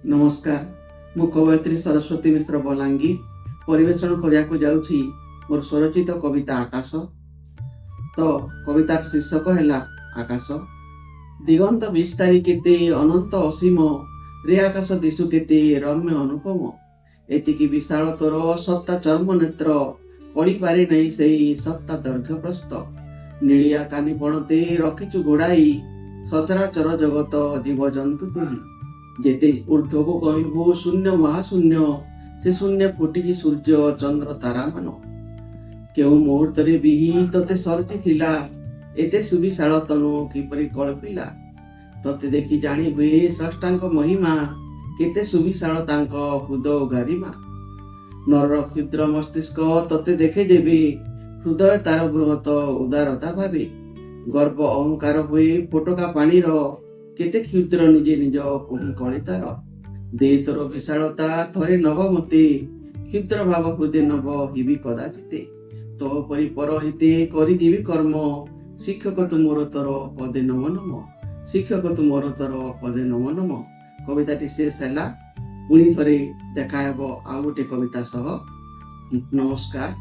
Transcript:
नमस्कार मु कवयित्री सरस्वती मिश्र बलांगीर परिवेषण करने जाऊँगी मोर स्वरचित कविता आकाश। तो कवितार शीर्षक है आकाश। दिगंत विस्तारी केते अनंत असीम रे आकाश दिशु केते रम्य अनुपम एतिकी विशाल तोर सत्ता चर्म नेत्र कड़ी पारे नहीं सही सत्ता दैर्घ्य प्रस्त नीलिया कानी पणते रखिचु घोड़ाई सचराचर जगत जीवजंतु तुही जेते ऊर्ध्वको कहिबो शून्य महाशून्य से शून्य फुटिकी सूर्य चंद्र तारा मान केउ मुहूर्तरे बिही तते सर्ची थिला एते सुविशाल तनु किपरि कल्पिला तते देखि जानिबे स्रष्टांक महिमा केते सुविशाल तांक हृदय गारिमा नरर क्षुद्र मस्तिष्क तते देखे जेबे हृदय तार बृहत उदारता भावे गर्व अहंकार हुए फोटका पानीर केते क्षुद्र निजे निज पुही कलितार दे तोर विशालता थरे नभ मते क्षुद्र भाव हृदय नभ हिबी कदाचिते तो परि परहिते करिदेवी कर्म शिक्षक तुमोर तर पदे नम नम शिक्षक तुमोर तर पदे नम नम। कविताटी शेष है पुणी थे देखा आ गोटे कविता सह। नमस्कार।